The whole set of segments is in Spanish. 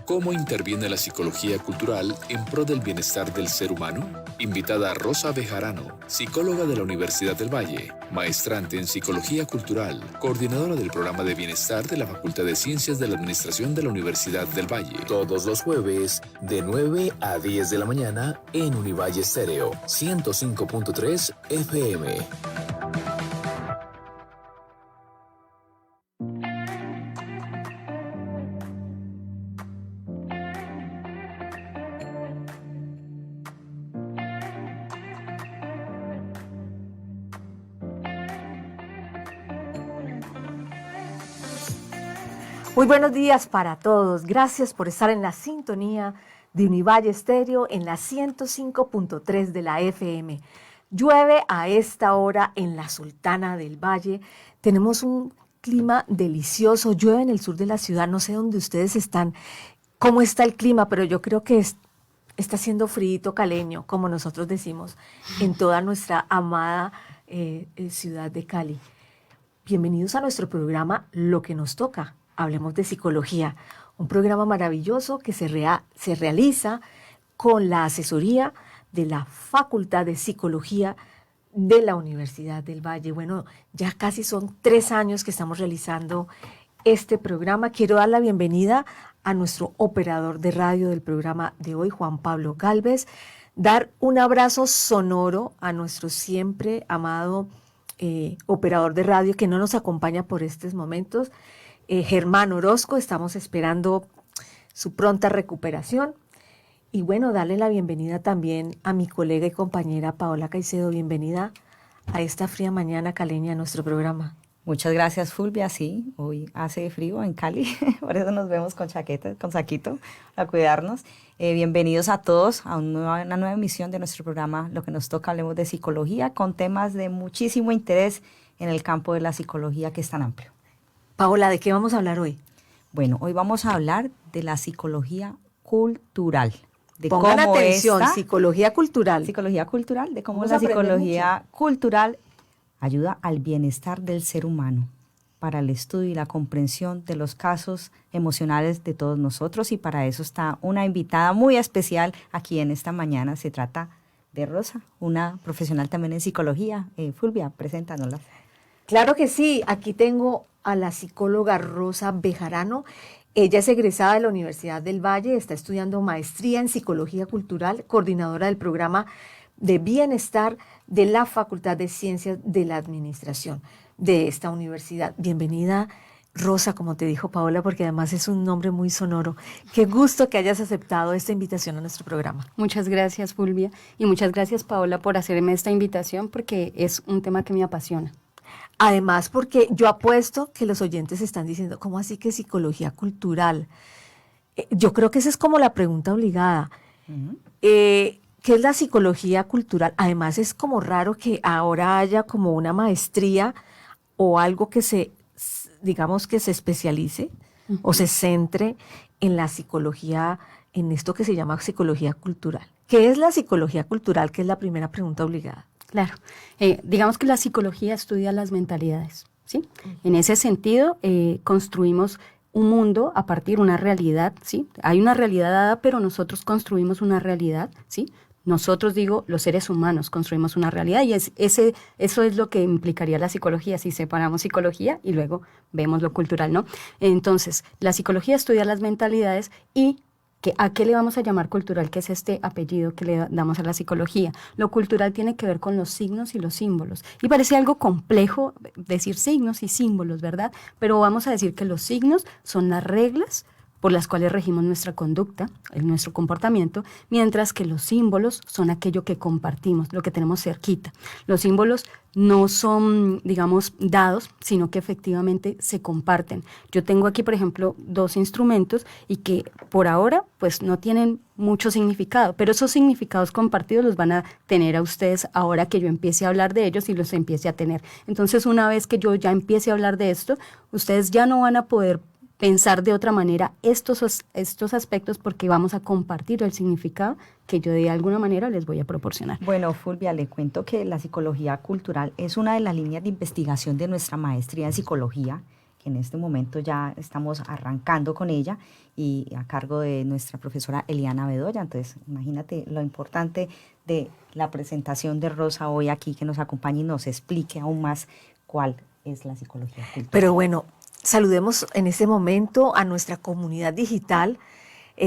¿Cómo interviene la psicología cultural en pro del bienestar del ser humano? Invitada Rosa Bejarano, psicóloga de la Universidad del Valle, maestrante en psicología cultural, coordinadora del programa de bienestar de la Facultad de Ciencias de la Administración de la Universidad del Valle. Todos los jueves, de 9 a 10 de la mañana, en Univalle Estéreo, 105.3 FM. Muy buenos días para todos. Gracias por estar en la sintonía de Univalle Estéreo en la 105.3 de la FM. Llueve a esta hora en la Sultana del Valle. Tenemos un clima delicioso. Llueve en el sur de la ciudad. No sé dónde ustedes están, cómo está el clima, pero yo creo que está haciendo frío caleño, como nosotros decimos, en toda nuestra amada ciudad de Cali. Bienvenidos a nuestro programa Lo que nos toca. Hablemos de psicología, un programa maravilloso que se realiza con la asesoría de la Facultad de Psicología de la Universidad del Valle. Bueno, ya casi son 3 años que estamos realizando este programa. Quiero dar la bienvenida a nuestro operador de radio del programa de hoy, Juan Pablo Gálvez, dar un abrazo sonoro a nuestro siempre amado operador de radio que no nos acompaña por estos momentos, Germán Orozco. Estamos esperando su pronta recuperación. Y bueno, darle la bienvenida también a mi colega y compañera Paola Caicedo. Bienvenida a esta fría mañana caleña a nuestro programa. Muchas gracias, Fulvia. Sí, hoy hace frío en Cali, por eso nos vemos con chaqueta, con saquito, para cuidarnos. Bienvenidos a todos a una nueva emisión de nuestro programa Lo que nos toca, hablemos de psicología, con temas de muchísimo interés en el campo de la psicología, que es tan amplio. Paola, ¿de qué vamos a hablar hoy? Bueno, hoy vamos a hablar de la psicología cultural. De Pongan cómo atención, psicología cultural. Psicología cultural, de cómo la psicología cultural ayuda al bienestar del ser humano para el estudio y la comprensión de los casos emocionales de todos nosotros. Y para eso está una invitada muy especial aquí en esta mañana. Se trata de Rosa, una profesional también en psicología. Fulvia, preséntanosla. Claro que sí, aquí tengo a la psicóloga Rosa Bejarano. Ella es egresada de la Universidad del Valle, está estudiando maestría en psicología cultural, coordinadora del programa de bienestar de la Facultad de Ciencias de la Administración de esta universidad. Bienvenida, Rosa, como te dijo Paola, porque además es un nombre muy sonoro. Qué gusto que hayas aceptado esta invitación a nuestro programa. Muchas gracias, Fulvia, y muchas gracias, Paola, por hacerme esta invitación, porque es un tema que me apasiona. Además, porque yo apuesto que los oyentes están diciendo, ¿cómo así que psicología cultural? Yo creo que esa es como la pregunta obligada. Uh-huh. ¿Qué es la psicología cultural? Además, es como raro que ahora haya como una maestría o algo que digamos que se especialice uh-huh. o se centre en la psicología, en esto que se llama psicología cultural. ¿Qué es la psicología cultural? Que es la primera pregunta obligada. Claro, digamos que la psicología estudia las mentalidades, ¿sí? Uh-huh. En ese sentido, construimos un mundo a partir de una realidad, ¿sí? Hay una realidad dada, pero nosotros construimos una realidad, ¿sí? Nosotros, digo, los seres humanos construimos una realidad y eso es lo que implicaría la psicología, si separamos psicología y luego vemos lo cultural, ¿no? Entonces, la psicología estudia las mentalidades y ¿a qué le vamos a llamar cultural? Que es este apellido que le damos a la psicología. Lo cultural tiene que ver con los signos y los símbolos. Y parece algo complejo decir signos y símbolos, ¿verdad? Pero vamos a decir que los signos son las reglas por las cuales regimos nuestra conducta, nuestro comportamiento, mientras que los símbolos son aquello que compartimos, lo que tenemos cerquita. Los símbolos no son, digamos, dados, sino que efectivamente se comparten. Yo tengo aquí, por ejemplo, 2 instrumentos y que por ahora pues no tienen mucho significado, pero esos significados compartidos los van a tener a ustedes ahora que yo empiece a hablar de ellos y los empiece a tener. Entonces, una vez que yo ya empiece a hablar de esto, ustedes ya no van a poder pensar de otra manera estos aspectos porque vamos a compartir el significado que yo de alguna manera les voy a proporcionar. Bueno, Fulvia, le cuento que la psicología cultural es una de las líneas de investigación de nuestra maestría en psicología, que en este momento ya estamos arrancando con ella y a cargo de nuestra profesora Eliana Bedoya. Entonces, imagínate lo importante de la presentación de Rosa hoy aquí, que nos acompañe y nos explique aún más cuál es la psicología cultural. Pero bueno, saludemos en este momento a nuestra comunidad digital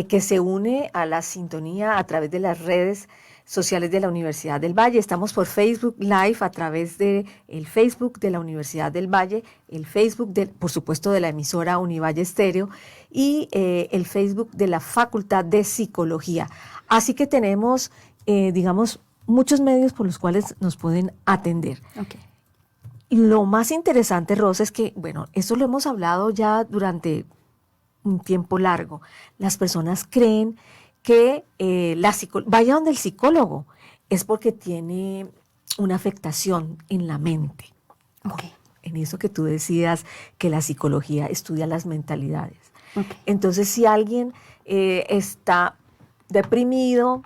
que se une a la sintonía a través de las redes sociales de la Universidad del Valle. Estamos por Facebook Live a través del Facebook de la Universidad del Valle, el Facebook, por supuesto, de la emisora Univalle Estéreo y el Facebook de la Facultad de Psicología. Así que tenemos, digamos, muchos medios por los cuales nos pueden atender. Okay. Y lo más interesante, Rosa, es que, bueno, esto lo hemos hablado ya durante un tiempo largo. Las personas creen que vaya donde el psicólogo es porque tiene una afectación en la mente. Okay. En eso que tú decías, que la psicología estudia las mentalidades. Okay. Entonces, si alguien está deprimido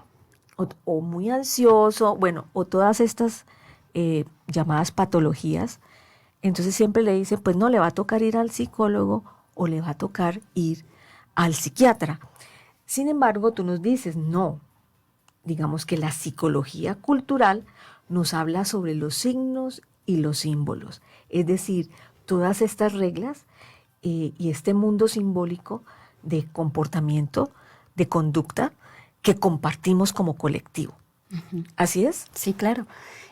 o muy ansioso, bueno, o todas estas llamadas patologías, entonces siempre le dicen, pues no, le va a tocar ir al psicólogo o le va a tocar ir al psiquiatra. Sin embargo, tú nos dices, no, digamos que la psicología cultural nos habla sobre los signos y los símbolos, es decir, todas estas reglas y este mundo simbólico de comportamiento, de conducta que compartimos como colectivo. Uh-huh. ¿Así es? Sí, claro.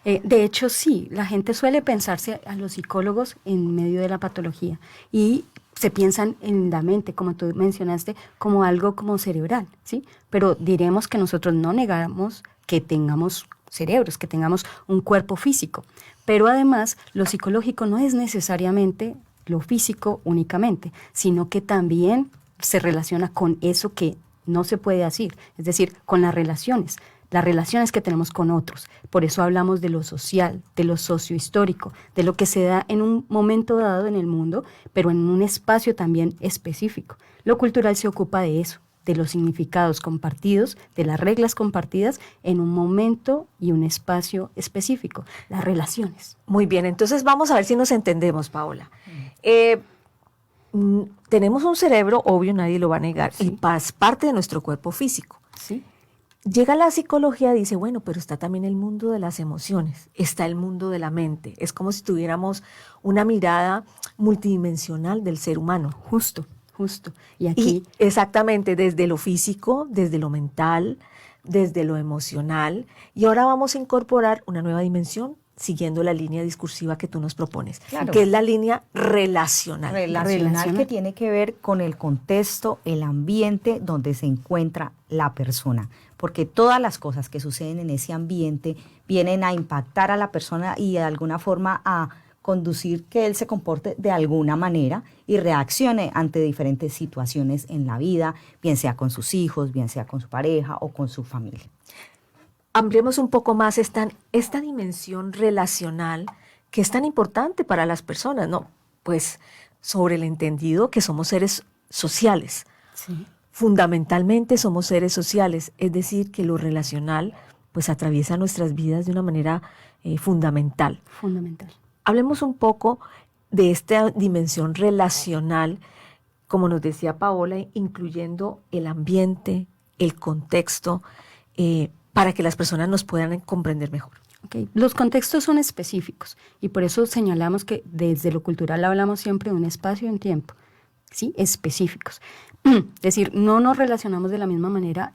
De hecho, sí, la gente suele pensarse a los psicólogos en medio de la patología y se piensan en la mente, como tú mencionaste, como algo como cerebral, ¿sí? Pero diremos que nosotros no negamos que tengamos cerebros, que tengamos un cuerpo físico. Pero además, lo psicológico no es necesariamente lo físico únicamente, sino que también se relaciona con eso que no se puede decir, es decir, con las relaciones que tenemos con otros. Por eso hablamos de lo social, de lo sociohistórico, de lo que se da en un momento dado en el mundo, pero en un espacio también específico. Lo cultural se ocupa de eso, de los significados compartidos, de las reglas compartidas en un momento y un espacio específico, las relaciones. Muy bien, entonces vamos a ver si nos entendemos, Paola. Tenemos un cerebro, obvio, nadie lo va a negar, sí, y es parte de nuestro cuerpo físico. Sí. Llega la psicología y dice, bueno, pero está también el mundo de las emociones, está el mundo de la mente. Es como si tuviéramos una mirada multidimensional del ser humano. Justo. Y aquí... exactamente, desde lo físico, desde lo mental, desde lo emocional. Y ahora vamos a incorporar una nueva dimensión siguiendo la línea discursiva que tú nos propones, claro, que es la línea relacional. Relacional que tiene que ver con el contexto, el ambiente donde se encuentra la persona, porque todas las cosas que suceden en ese ambiente vienen a impactar a la persona y de alguna forma a conducir que él se comporte de alguna manera y reaccione ante diferentes situaciones en la vida, bien sea con sus hijos, bien sea con su pareja o con su familia. Ampliemos un poco más esta dimensión relacional que es tan importante para las personas, ¿no? Pues sobre el entendido que somos seres sociales. Sí. Fundamentalmente somos seres sociales, es decir, que lo relacional pues atraviesa nuestras vidas de una manera fundamental. Fundamental. Hablemos un poco de esta dimensión relacional, como nos decía Paola, incluyendo el ambiente, el contexto, para que las personas nos puedan comprender mejor. Okay. Los contextos son específicos y por eso señalamos que desde lo cultural hablamos siempre de un espacio y un tiempo, ¿sí? Específicos. Es decir, no nos relacionamos de la misma manera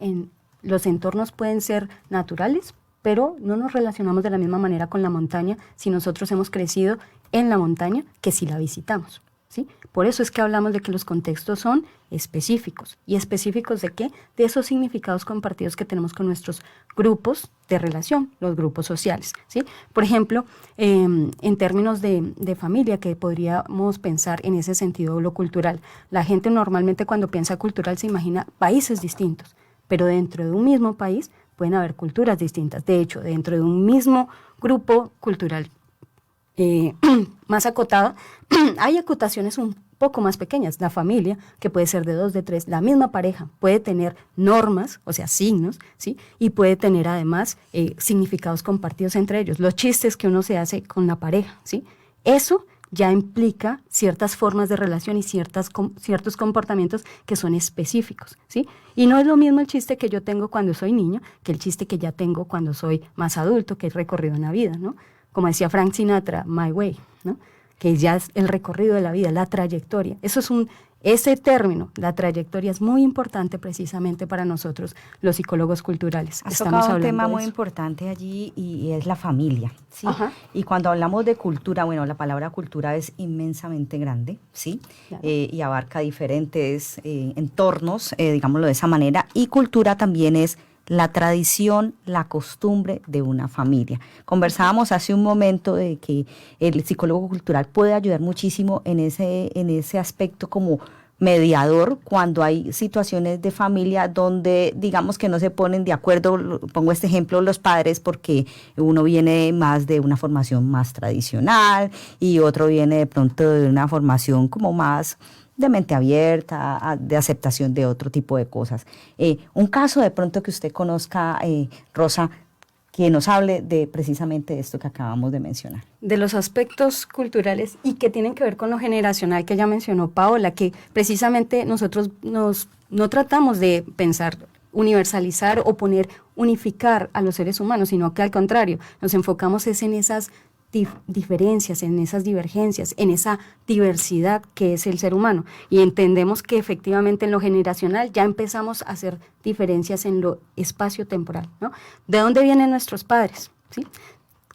los entornos pueden ser naturales, pero no nos relacionamos de la misma manera con la montaña si nosotros hemos crecido en la montaña que si la visitamos, ¿sí? Por eso es que hablamos de que los contextos son específicos. ¿Y específicos de qué? De esos significados compartidos que tenemos con nuestros grupos de relación, los grupos sociales, ¿sí? Por ejemplo, en términos de familia, que podríamos pensar en ese sentido lo cultural. La gente normalmente cuando piensa cultural se imagina países distintos, pero dentro de un mismo país pueden haber culturas distintas. De hecho, dentro de un mismo grupo cultural más acotado, hay acotaciones un poco más pequeñas. La familia, que puede ser de 2, de 3, la misma pareja puede tener normas, o sea, signos, ¿sí? Y puede tener además significados compartidos entre ellos. Los chistes que uno se hace con la pareja, ¿sí? Eso ya implica ciertas formas de relación y ciertos comportamientos que son específicos, ¿sí? Y no es lo mismo el chiste que yo tengo cuando soy niño que el chiste que ya tengo cuando soy más adulto, que he recorrido en la vida, ¿no? Como decía Frank Sinatra, my way, ¿no? Que ya es el recorrido de la vida, la trayectoria. Ese término, la trayectoria, es muy importante precisamente para nosotros, los psicólogos culturales. Has tocado un tema muy importante allí y es la familia, ¿sí? Ajá. Y cuando hablamos de cultura, bueno, la palabra cultura es inmensamente grande, ¿sí? Claro. Y abarca diferentes entornos, digámoslo de esa manera, y cultura también es la tradición, la costumbre de una familia. Conversábamos hace un momento de que el psicólogo cultural puede ayudar muchísimo en ese aspecto como mediador cuando hay situaciones de familia donde digamos que no se ponen de acuerdo, pongo este ejemplo, los padres, porque uno viene más de una formación más tradicional y otro viene de pronto de una formación como más de mente abierta, de aceptación de otro tipo de cosas. Un caso de pronto que usted conozca, Rosa, que nos hable de precisamente esto que acabamos de mencionar. De los aspectos culturales y que tienen que ver con lo generacional que ya mencionó Paola, que precisamente nosotros no tratamos de pensar universalizar o unificar a los seres humanos, sino que al contrario, nos enfocamos en esas diferencias, en esas divergencias, en esa diversidad que es el ser humano. Y entendemos que efectivamente en lo generacional ya empezamos a hacer diferencias en lo espacio-temporal, ¿no? ¿De dónde vienen nuestros padres? ¿Sí?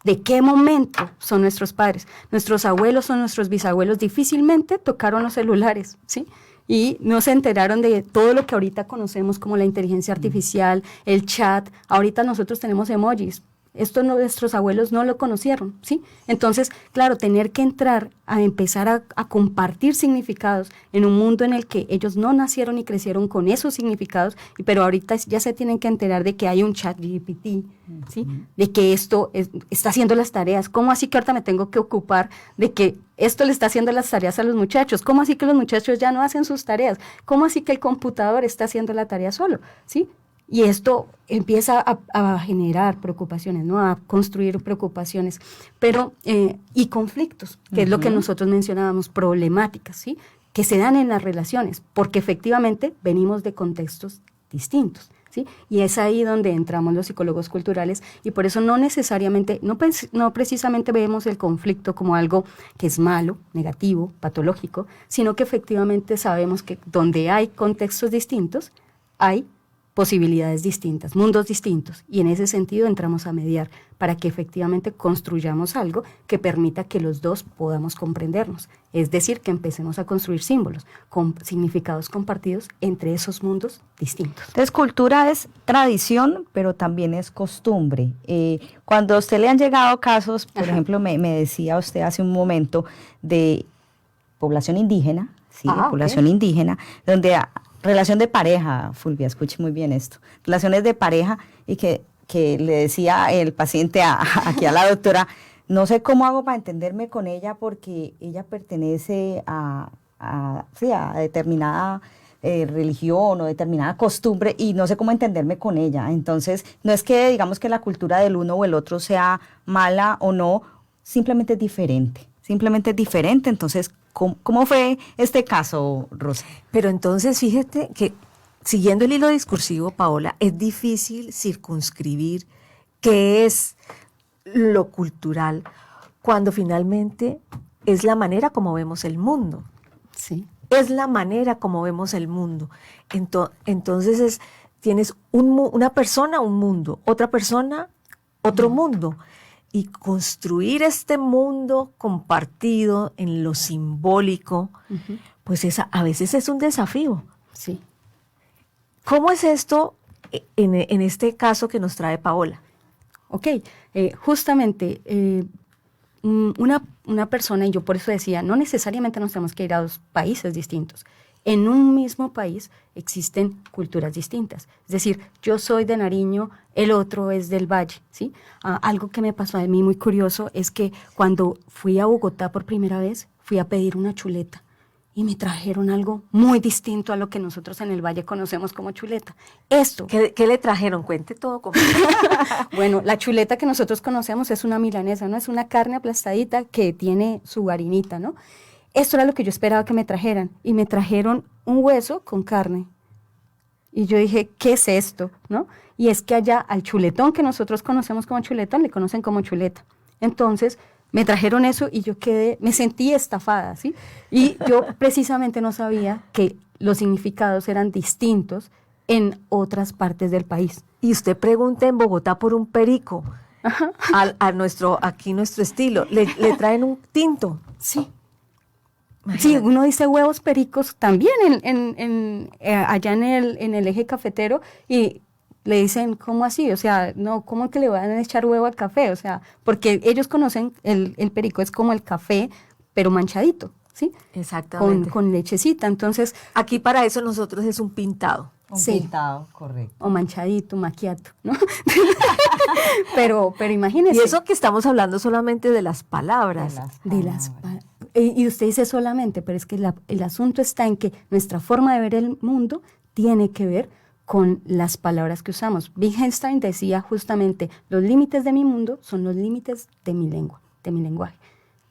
¿De qué momento son nuestros padres? Nuestros abuelos o nuestros bisabuelos difícilmente tocaron los celulares, ¿sí? Y no se enteraron de todo lo que ahorita conocemos como la inteligencia artificial, el chat. Ahorita nosotros tenemos emojis. Esto nuestros abuelos no lo conocieron, ¿sí? Entonces, claro, tener que entrar a empezar a compartir significados en un mundo en el que ellos no nacieron y crecieron con esos significados, pero ahorita ya se tienen que enterar de que hay un chat GPT, ¿sí? De que esto está haciendo las tareas. ¿Cómo así que ahorita me tengo que ocupar de que esto le está haciendo las tareas a los muchachos? ¿Cómo así que los muchachos ya no hacen sus tareas? ¿Cómo así que el computador está haciendo la tarea solo? ¿Sí? Y esto empieza a generar preocupaciones, ¿no? A construir preocupaciones, pero y conflictos, que es lo que nosotros mencionábamos, problemáticas, ¿sí? Que se dan en las relaciones, porque efectivamente venimos de contextos distintos, ¿sí? Y es ahí donde entramos los psicólogos culturales y por eso no necesariamente, no precisamente vemos el conflicto como algo que es malo, negativo, patológico, sino que efectivamente sabemos que donde hay contextos distintos, hay posibilidades distintas, mundos distintos, y en ese sentido entramos a mediar para que efectivamente construyamos algo que permita que los dos podamos comprendernos, es decir, que empecemos a construir símbolos con significados compartidos entre esos mundos distintos. Entonces, cultura es tradición, pero también es costumbre. Cuando a usted le han llegado casos, por ejemplo, me decía usted hace un momento de población indígena, ¿sí? Población indígena, donde relación de pareja, Fulvia, escuche muy bien esto, relaciones de pareja y que le decía el paciente aquí a la doctora, no sé cómo hago para entenderme con ella porque ella pertenece a determinada religión o determinada costumbre y no sé cómo entenderme con ella. Entonces, no es que digamos que la cultura del uno o el otro sea mala o no, simplemente es diferente. Entonces, ¿cómo fue este caso, Rosa? Pero entonces fíjate que, siguiendo el hilo discursivo, Paola, es difícil circunscribir qué es lo cultural cuando finalmente es la manera como vemos el mundo. Sí. Es la manera como vemos el mundo. Entonces tienes una persona, un mundo, otra persona, otro mundo. Y construir este mundo compartido en lo simbólico, pues a veces es un desafío. Sí. ¿Cómo es esto en este caso que nos trae Paola? Ok, justamente una persona, y yo por eso decía, no necesariamente nos tenemos que ir a dos países distintos. En un mismo país existen culturas distintas. Es decir, yo soy de Nariño, el otro es del Valle, ¿sí? Algo que me pasó a mí muy curioso es que cuando fui a Bogotá por primera vez, fui a pedir una chuleta. y me trajeron algo muy distinto a lo que nosotros en el Valle conocemos como chuleta. Esto. ¿Qué le trajeron? Cuente todo. Bueno, la chuleta que nosotros conocemos es una milanesa, ¿no? Es una carne aplastadita que tiene su harinita, ¿no? Esto era lo que yo esperaba que me trajeran. Y me trajeron un hueso con carne. Y yo dije, ¿qué es esto? ¿No? Y es que allá al chuletón que nosotros conocemos como chuletón, le conocen como chuleta. Entonces, me trajeron eso y yo me sentí estafada, ¿sí? Y yo precisamente no sabía que los significados eran distintos en otras partes del país. Y usted pregunta en Bogotá por un perico, aquí nuestro estilo, le traen un tinto. Sí. Sí, uno dice huevos pericos también allá en el eje cafetero y le dicen, ¿cómo así? O sea, no, ¿cómo que le van a echar huevo al café? O sea, porque ellos conocen el perico, es como el café, pero manchadito, ¿sí? Exactamente. Con lechecita, entonces... Aquí para eso nosotros es un pintado. Un sí. pintado, correcto. O manchadito, macchiato, ¿no? pero imagínese. Y eso que estamos hablando solamente de las palabras. Y usted dice solamente, pero es que el asunto está en que nuestra forma de ver el mundo tiene que ver con las palabras que usamos. Wittgenstein decía justamente, los límites de mi mundo son los límites de mi lengua, de mi lenguaje.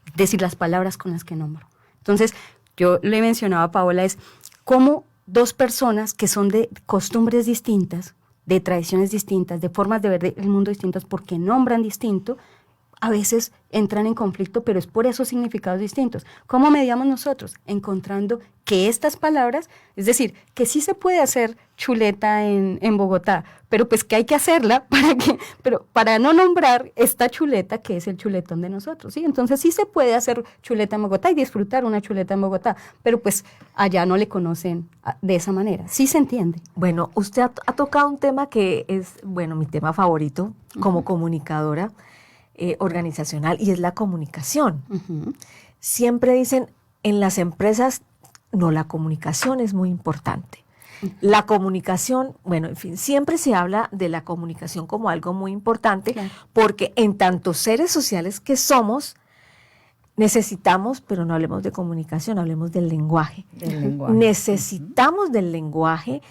Es decir, las palabras con las que nombro. Entonces, yo le mencionaba a Paola, es cómo dos personas que son de costumbres distintas, de tradiciones distintas, de formas de ver el mundo distintas, porque nombran distinto, a veces entran en conflicto, pero es por esos significados distintos. ¿Cómo mediamos nosotros? Encontrando que estas palabras, es decir, que sí se puede hacer chuleta en Bogotá, pero pues que hay que hacerla para no nombrar esta chuleta que es el chuletón de nosotros, ¿sí? Entonces sí se puede hacer chuleta en Bogotá y disfrutar una chuleta en Bogotá, pero pues allá no le conocen de esa manera. Sí se entiende. Bueno, usted ha tocado un tema que es, bueno, mi tema favorito como comunicadora organizacional, y es la comunicación. Siempre dicen en las empresas, no, la comunicación es muy importante. La comunicación, bueno, en fin, siempre se habla de la comunicación como algo muy importante, claro, porque en tantos seres sociales que somos, necesitamos, pero no hablemos de comunicación, hablemos del lenguaje. Necesitamos del lenguaje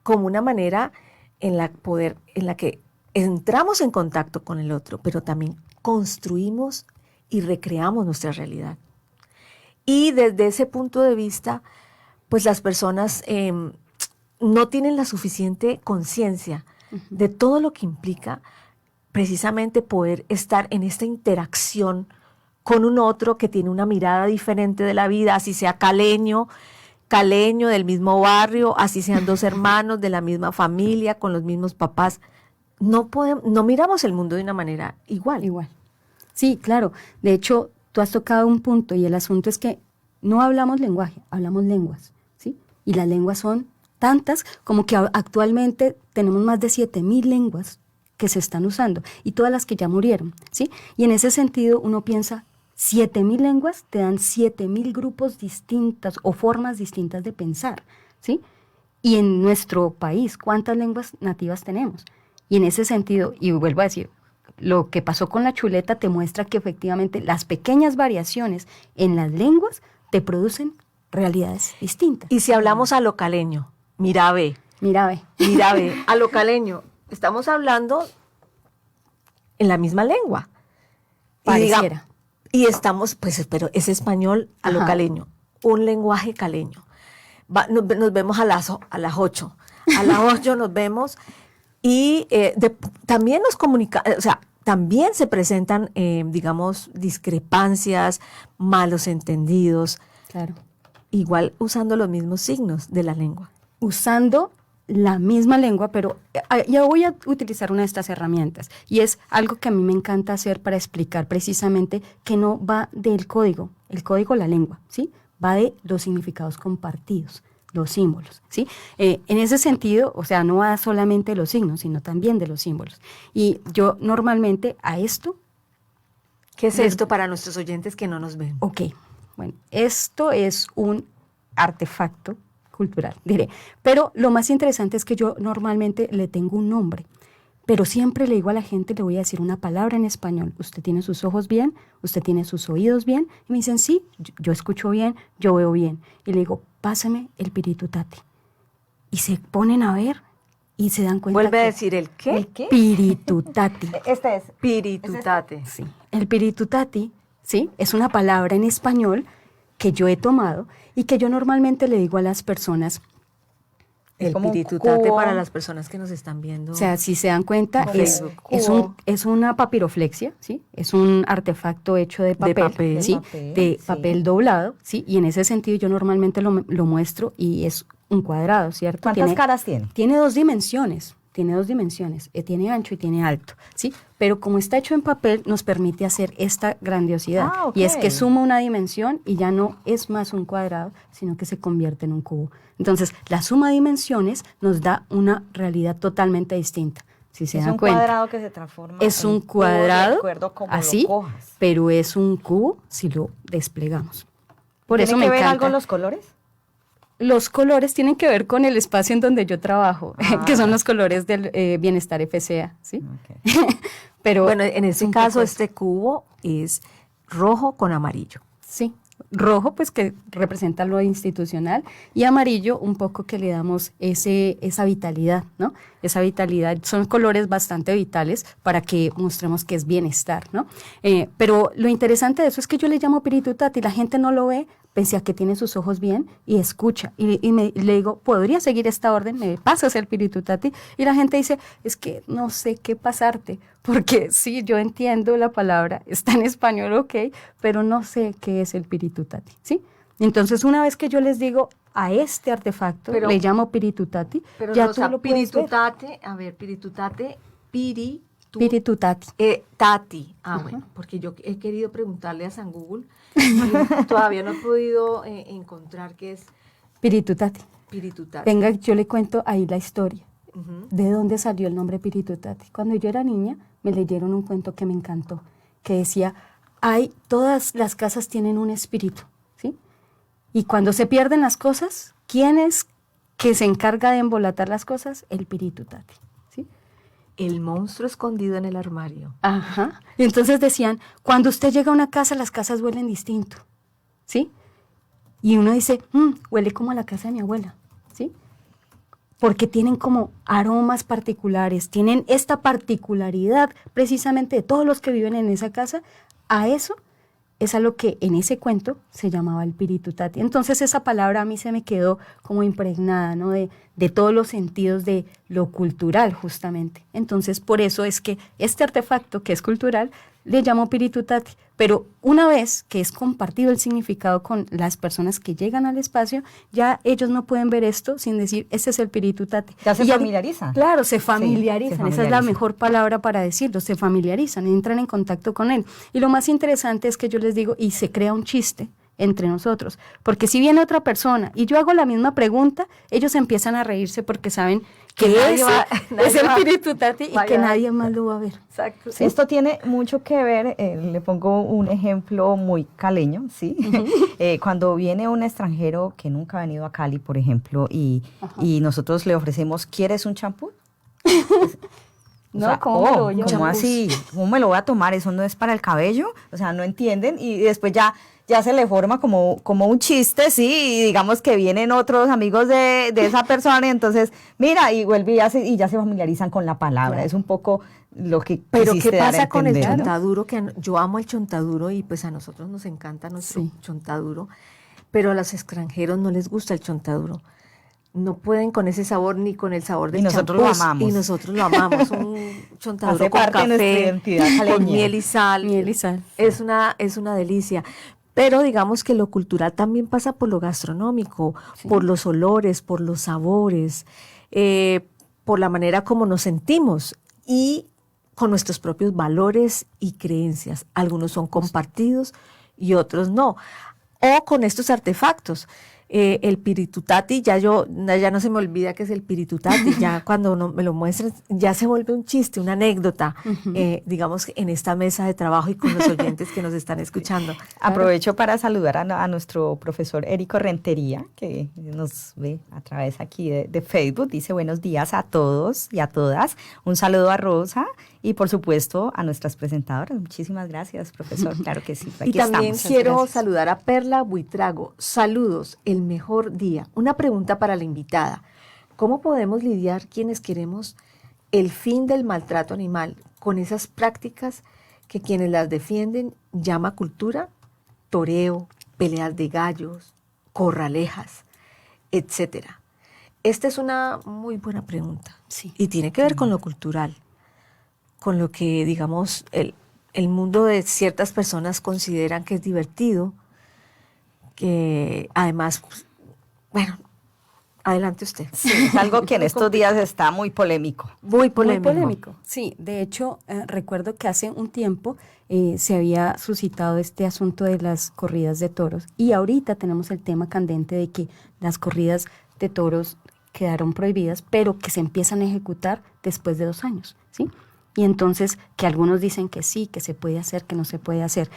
como una manera en la que entramos en contacto con el otro, pero también construimos y recreamos nuestra realidad. Y desde ese punto de vista, pues las personas no tienen la suficiente conciencia de todo lo que implica precisamente poder estar en esta interacción con un otro que tiene una mirada diferente de la vida, así sea caleño del mismo barrio, así sean dos hermanos de la misma familia, con los mismos papás. No miramos el mundo de una manera igual. Sí, claro. De hecho, tú has tocado un punto y el asunto es que no hablamos lenguaje, hablamos lenguas, ¿sí? Y las lenguas son tantas como que actualmente tenemos más de 7,000 lenguas que se están usando y todas las que ya murieron, ¿sí? Y en ese sentido uno piensa, 7,000 lenguas te dan 7,000 grupos distintos o formas distintas de pensar, ¿sí? Y en nuestro país, ¿cuántas lenguas nativas tenemos? Y en ese sentido, y vuelvo a decir, lo que pasó con la chuleta te muestra que efectivamente las pequeñas variaciones en las lenguas te producen realidades distintas. Y si hablamos a lo caleño, mira ve, a lo caleño, estamos hablando en la misma lengua. Pareciera. Y estamos, pues, pero es español a lo caleño, un lenguaje caleño. Nos vemos a las 8. A las 8 nos vemos. Y también también se presentan, digamos, discrepancias, malos entendidos. Claro. Igual usando los mismos signos de la lengua. Usando la misma lengua, pero ya voy a utilizar una de estas herramientas. Y es algo que a mí me encanta hacer para explicar precisamente que no va del código. El código, la lengua, ¿sí? Va de los significados compartidos, los símbolos, ¿sí? En ese sentido, o sea, no va solamente de los signos, sino también de los símbolos. Y yo normalmente a esto... ¿Qué es esto para nuestros oyentes que no nos ven? Ok, bueno, esto es un artefacto cultural, diré. Pero lo más interesante es que yo normalmente le tengo un nombre. Pero siempre le digo a la gente, le voy a decir una palabra en español. ¿Usted tiene sus ojos bien? ¿Usted tiene sus oídos bien? Y me dicen, sí, yo escucho bien, yo veo bien. Y le digo, pásame el piritutati. Y se ponen a ver y se dan cuenta. Vuelve a decir el qué. ¿El qué? Piritutati. Este es. Piritutate. Sí. El piritutati, ¿sí? Es una palabra en español que yo he tomado y que yo normalmente le digo a las personas. El como un piritutate cubo. para las personas que nos están viendo. O sea, si se dan cuenta, Como Facebook. es una papiroflexia, ¿sí? Es un artefacto hecho de papel, ¿sí? De papel doblado, ¿sí? Y en ese sentido yo normalmente lo muestro y es un cuadrado, ¿cierto? ¿Cuántas caras tiene? Tiene dos dimensiones. Tiene ancho y tiene alto, ¿sí? Pero como está hecho en papel, nos permite hacer esta grandiosidad. Ah, ok. Y es que suma una dimensión y ya no es más un cuadrado, sino que se convierte en un cubo. Entonces, la suma de dimensiones nos da una realidad totalmente distinta. Si se Es dan un cuenta. cuadrado que se transforma Es en un cubo, cuadrado, de acuerdo como así, lo cojas. pero es un cubo si lo desplegamos. Por eso ¿Tiene me que ver encanta. algo los colores? Los colores tienen que ver con el espacio en donde yo trabajo, que son los colores del Bienestar FCA, ¿sí? Ok. Pero Bueno, en es este un caso, poco este cubo es rojo con amarillo. sí, rojo pues que representa lo institucional y amarillo un poco que le damos esa vitalidad, ¿no? Esa vitalidad, son colores bastante vitales para que mostremos que es bienestar, ¿no? Pero lo interesante de eso es que yo le llamo piritutati, la gente no lo ve, pese a que tiene sus ojos bien y escucha. Y le digo, ¿podría seguir esta orden? ¿Me pasas el piritutati? Y la gente dice, es que no sé qué pasarte, porque sí, yo entiendo la palabra, está en español, ok, pero no sé qué es el piritutati, ¿sí? Entonces, una vez que yo les digo a este artefacto, Pero- le llamo piritutati, Pero ya Rosa, tú lo puedes ver. piritutate, a ver, piritutate, Piritutati. Tati. Bueno, porque yo he querido preguntarle a San Google y todavía no he podido encontrar qué es Piritutati. piritutati. Venga, yo le cuento ahí la historia. Ujú. ¿De dónde salió el nombre Piritutati? Cuando yo era niña, me leyeron un cuento que me encantó, que decía, todas las casas tienen un espíritu, ¿sí? Y cuando se pierden las cosas, ¿quién es que se encarga de embolatar las cosas? El Piritutati, ¿sí? El monstruo escondido en el armario. Ajá. Y entonces decían, cuando usted llega a una casa, las casas huelen distinto, ¿sí? Y uno dice, huele como a la casa de mi abuela, ¿sí? Porque tienen como aromas particulares, tienen esta particularidad precisamente de todos los que viven en esa casa. A eso es a lo que en ese cuento se llamaba el piritutati. Entonces esa palabra a mí se me quedó como impregnada, ¿no? De todos los sentidos de lo cultural justamente. Entonces por eso es que este artefacto que es cultural le llamo piritutati. Pero una vez que es compartido el significado con las personas que llegan al espacio, ya ellos no pueden ver esto sin decir, ese es el piritutati. Ya se Y familiarizan. Claro, se Sí, familiarizan. se Esa es la familiarizan. mejor palabra para decirlo, se familiarizan, entran en contacto con él. Y lo más interesante es que yo les digo, y se crea un chiste entre nosotros, porque si viene otra persona y yo hago la misma pregunta, ellos empiezan a reírse porque saben que nadie ese nadie es el va- piritutati y vaya que a- nadie más lo va a ver. Exacto. Esto tiene mucho que ver, le pongo un ejemplo muy caleño, ¿sí? Cuando viene un extranjero que nunca ha venido a Cali, por ejemplo, y nosotros le ofrecemos, ¿quieres un champú? No, ¿cómo me lo voy a ¿cómo champús? así? ¿Cómo me lo voy a tomar? Eso no es para el cabello. O sea, no entienden y después ya se le forma como un chiste, sí, y digamos que vienen otros amigos de esa persona y entonces, mira, y vuelve y ya se familiarizan con la palabra. Claro. Es un poco lo que Pero quisiste ¿qué dar a pasa con el entender, ¿no? chontaduro? Yo amo el chontaduro y pues a nosotros nos encanta nuestro Sí. chontaduro, pero a los extranjeros no les gusta el chontaduro. No pueden con ese sabor ni con el sabor del Y nosotros lo champús. amamos. Y nosotros lo amamos. Un chontaduro Hace con parte de nuestra café, identidad con caleña. miel y sal. Miel y sal. Es una delicia. Pero digamos que lo cultural también pasa por lo gastronómico, por los olores, por los sabores, por la manera como nos sentimos y con nuestros propios valores y creencias. Algunos son compartidos y otros no. O con estos artefactos. el piritutati, ya no se me olvida que es el piritutati, ya cuando me lo muestran, ya se vuelve un chiste, una anécdota, digamos, en esta mesa de trabajo y con los oyentes que nos están escuchando. Aprovecho para saludar a nuestro profesor Érico Rentería, que nos ve a través aquí de Facebook. Dice buenos días a todos y a todas. Un saludo a Rosa y, por supuesto, a nuestras presentadoras. Muchísimas gracias, profesor. Claro que sí. Aquí y también quiero saludar a Perla Buitrago. Saludos, el mejor día. Una pregunta para la invitada. ¿Cómo podemos lidiar quienes queremos el fin del maltrato animal con esas prácticas que quienes las defienden llama cultura? Toreo, peleas de gallos, corralejas, etcétera. Esta es una muy buena pregunta. Sí. Y tiene que ver con lo cultural, con lo que, digamos, el mundo de ciertas personas consideran que es divertido, que además, pues, bueno, adelante usted. Sí, es algo que en estos días está muy polémico. Muy polémico. Muy polémico. Sí, de hecho, recuerdo que hace un tiempo se había suscitado este asunto de las corridas de toros y ahorita tenemos el tema candente de que las corridas de toros quedaron prohibidas, pero que se empiezan a ejecutar después de 2 años, ¿sí? Y entonces que algunos dicen que sí, que se puede hacer, que no se puede hacer.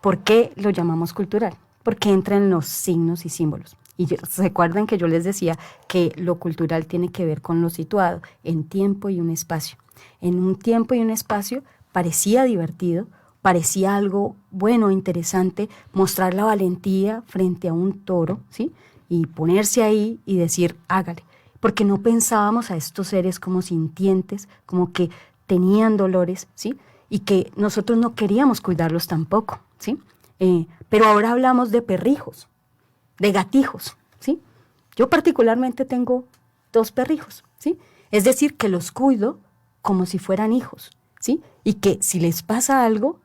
¿Por qué lo llamamos cultural? Porque entra en los signos y símbolos. Y recuerden que yo les decía que lo cultural tiene que ver con lo situado en tiempo y un espacio. En un tiempo y un espacio parecía divertido, parecía algo bueno, interesante, mostrar la valentía frente a un toro, ¿sí? Y ponerse ahí y decir, hágale. Porque no pensábamos a estos seres como sintientes, como que tenían dolores, ¿sí? Y que nosotros no queríamos cuidarlos tampoco, ¿sí? Pero ahora hablamos de perrijos, de gatijos, ¿sí? Yo particularmente tengo 2 perrijos, ¿sí? Es decir, que los cuido como si fueran hijos, ¿sí? Y que si les pasa algo,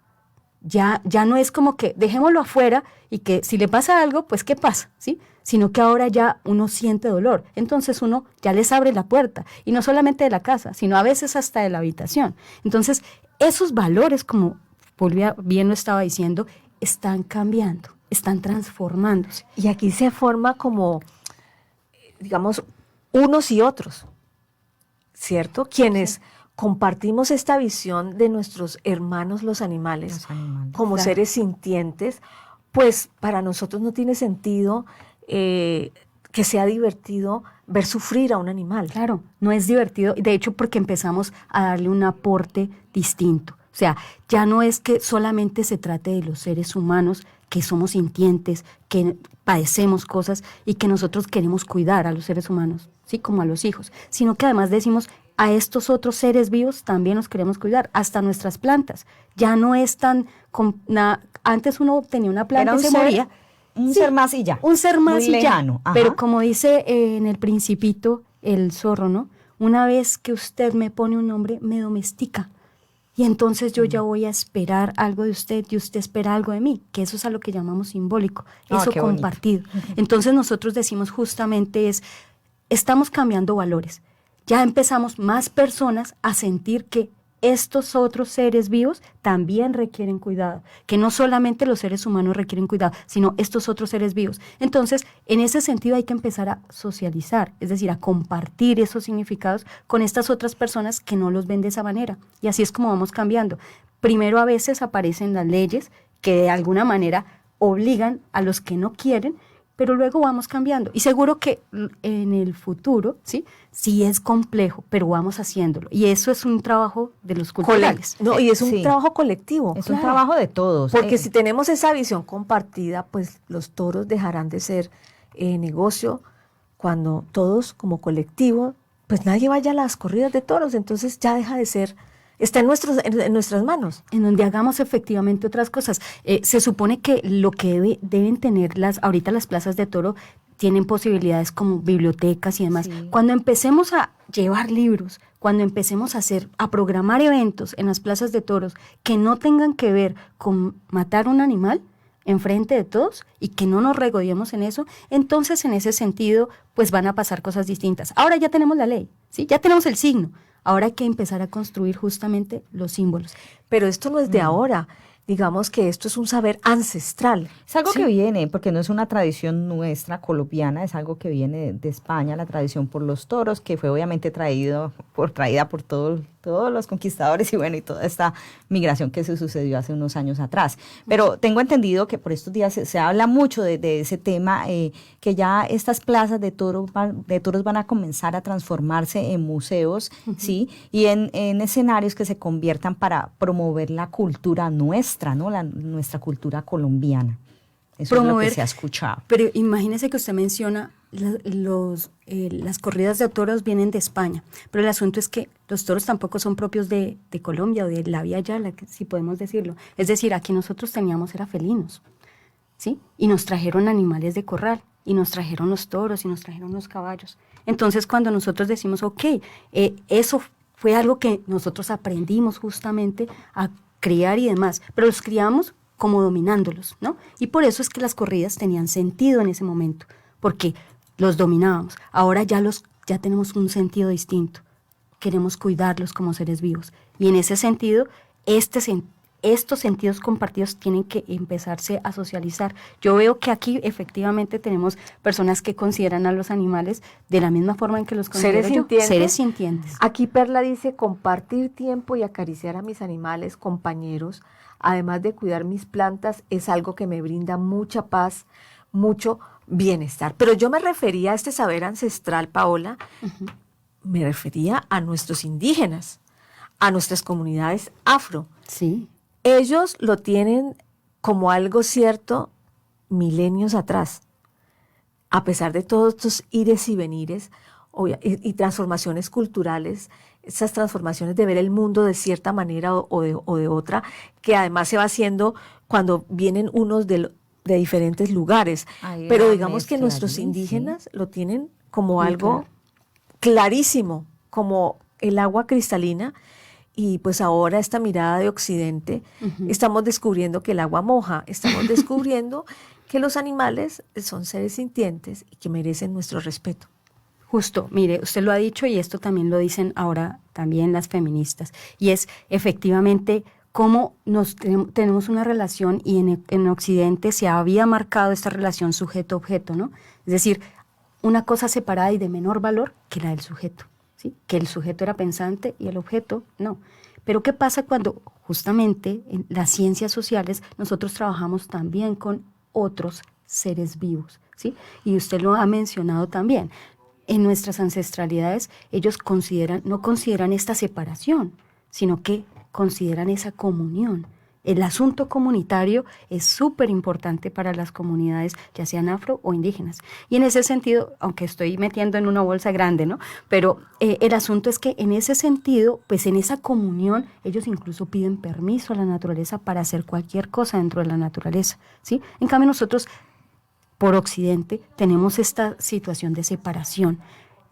ya no es como que dejémoslo afuera y que si le pasa algo, pues ¿qué pasa? ¿Sí? Sino que ahora ya uno siente dolor. Entonces uno ya les abre la puerta, y no solamente de la casa, sino a veces hasta de la habitación. Entonces, esos valores, como Fulvia bien lo estaba diciendo, están cambiando, están transformándose. Y aquí se forma como, digamos, unos y otros, ¿cierto? Quienes compartimos esta visión de nuestros hermanos los animales, como claro, seres sintientes, pues para nosotros no tiene sentido que sea divertido ver sufrir a un animal. Claro, no es divertido, de hecho porque empezamos a darle un aporte distinto. O sea, ya no es que solamente se trate de los seres humanos, que somos sintientes, que padecemos cosas y que nosotros queremos cuidar a los seres humanos, ¿sí? Como a los hijos, sino que además decimos, a estos otros seres vivos también los queremos cuidar, hasta nuestras plantas. Ya no es tan... Antes uno tenía una planta y se moría. Un ser más y ya. Un ser más muy y lejano. Ya. Pero como dice en El Principito, el zorro, ¿no? Una vez que usted me pone un nombre, me domestica. Y entonces yo ya voy a esperar algo de usted y usted espera algo de mí, que eso es a lo que llamamos simbólico, eso compartido. Entonces nosotros decimos justamente estamos cambiando valores. Ya empezamos más personas a sentir que estos otros seres vivos también requieren cuidado, que no solamente los seres humanos requieren cuidado, sino estos otros seres vivos. Entonces, en ese sentido hay que empezar a socializar, es decir, a compartir esos significados con estas otras personas que no los ven de esa manera. Y así es como vamos cambiando. Primero a veces aparecen las leyes que de alguna manera obligan a los que no quieren, pero luego vamos cambiando. Y seguro que en el futuro, sí es complejo, pero vamos haciéndolo. Y eso es un trabajo de los culturales. No, y es un trabajo colectivo. Es un trabajo de todos. Porque si tenemos esa visión compartida, pues los toros dejarán de ser negocio cuando todos como colectivo, pues nadie vaya a las corridas de toros, entonces ya deja de ser... Está en nuestras manos. En donde hagamos efectivamente otras cosas. Se supone que lo que deben tener ahorita las plazas de toro tienen posibilidades como bibliotecas y demás. Sí. Cuando empecemos a llevar libros, cuando empecemos a programar eventos en las plazas de toros que no tengan que ver con matar un animal enfrente de todos y que no nos regodeemos en eso, entonces en ese sentido pues van a pasar cosas distintas. Ahora ya tenemos la ley, ¿sí? Ya tenemos el signo. Ahora hay que empezar a construir justamente los símbolos. Pero esto no es de ahora. digamos que esto es un saber ancestral. Es algo ¿sí? que viene, porque no es una tradición nuestra colombiana, es algo que viene de España, la tradición por los toros, que fue obviamente traída por todos los conquistadores y bueno, y toda esta migración que se sucedió hace unos años atrás. Pero tengo entendido que por estos días se habla mucho de ese tema, que ya estas plazas de toros van a comenzar a transformarse en museos, ¿sí? Y en escenarios que se conviertan para promover la cultura nuestra, ¿no? Nuestra cultura colombiana. Eso es lo que se ha escuchado. Pero imagínese que usted menciona las corridas de toros vienen de España, pero el asunto es que los toros tampoco son propios de Colombia o de la Vía Yala, si podemos decirlo. Es decir, aquí nosotros teníamos era felinos, ¿sí? Y nos trajeron animales de corral, y nos trajeron los toros, y nos trajeron los caballos. Entonces, cuando nosotros decimos, eso fue algo que nosotros aprendimos justamente a criar y demás, pero los criamos como dominándolos, ¿no? Y por eso es que las corridas tenían sentido en ese momento, porque los dominábamos. Ahora ya tenemos un sentido distinto. Queremos cuidarlos como seres vivos. Y en ese sentido, estos sentidos compartidos tienen que empezarse a socializar. Yo veo que aquí efectivamente tenemos personas que consideran a los animales de la misma forma en que los considero seres sintientes. Aquí Perla dice, compartir tiempo y acariciar a mis animales, compañeros, además de cuidar mis plantas, es algo que me brinda mucha paz, mucho bienestar. Pero yo me refería a este saber ancestral, Paola, me refería a nuestros indígenas, a nuestras comunidades afro. Sí. Ellos lo tienen como algo cierto milenios atrás. A pesar de todos estos ires y venires y transformaciones culturales, esas transformaciones de ver el mundo de cierta manera o de otra, que además se va haciendo cuando vienen unos de diferentes lugares. Pero digamos que nuestros indígenas lo tienen como algo clarísimo, como el agua cristalina. Y pues ahora esta mirada de Occidente, estamos descubriendo que el agua moja, estamos descubriendo que los animales son seres sintientes y que merecen nuestro respeto. Justo, mire, usted lo ha dicho y esto también lo dicen ahora también las feministas, y es efectivamente cómo tenemos una relación y en Occidente se había marcado esta relación sujeto-objeto, ¿no? Es decir, una cosa separada y de menor valor que la del sujeto, ¿sí? Que el sujeto era pensante y el objeto no. Pero ¿qué pasa cuando justamente en las ciencias sociales nosotros trabajamos también con otros seres vivos, ¿sí? Y usted lo ha mencionado también. En nuestras ancestralidades ellos no consideran esta separación, sino que consideran esa comunión. El asunto comunitario es súper importante para las comunidades, ya sean afro o indígenas. Y en ese sentido, aunque estoy metiendo en una bolsa grande, ¿no? Pero el asunto es que en ese sentido, pues en esa comunión, ellos incluso piden permiso a la naturaleza para hacer cualquier cosa dentro de la naturaleza, ¿sí? En cambio nosotros, por Occidente, tenemos esta situación de separación.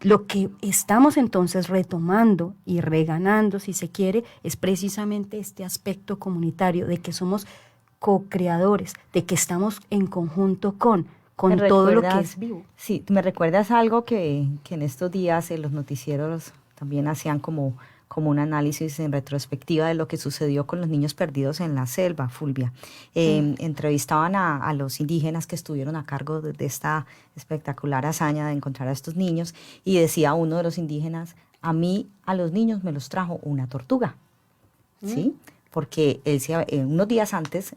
Lo que estamos entonces retomando y reganando, si se quiere, es precisamente este aspecto comunitario de que somos co-creadores, de que estamos en conjunto con todo lo que es vivo. Sí, me recuerdas algo que en estos días los noticieros también hacían como un análisis en retrospectiva de lo que sucedió con los niños perdidos en la selva, Fulvia. Entrevistaban a los indígenas que estuvieron a cargo de esta espectacular hazaña de encontrar a estos niños, y decía uno de los indígenas, a los niños me los trajo una tortuga, ¿sí? Porque él un día antes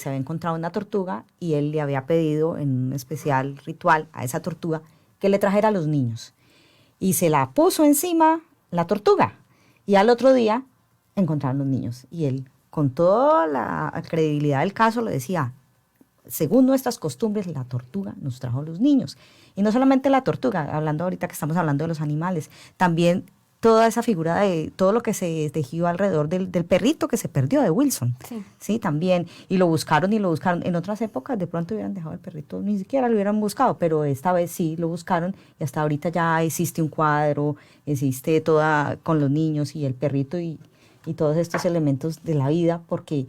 se había encontrado una tortuga y él le había pedido en un especial ritual a esa tortuga que le trajera a los niños. Y se la puso encima la tortuga. Y al otro día encontraron los niños. Y él, con toda la credibilidad del caso, le decía, según nuestras costumbres, la tortuga nos trajo los niños. Y no solamente la tortuga, hablando ahorita que estamos hablando de los animales, también toda esa figura de todo lo que se tejió alrededor del perrito que se perdió de Wilson. Sí, también. Y lo buscaron. En otras épocas de pronto hubieran dejado el perrito, ni siquiera lo hubieran buscado, pero esta vez sí lo buscaron y hasta ahorita ya existe un cuadro, existe toda con los niños y el perrito y todos estos elementos de la vida, porque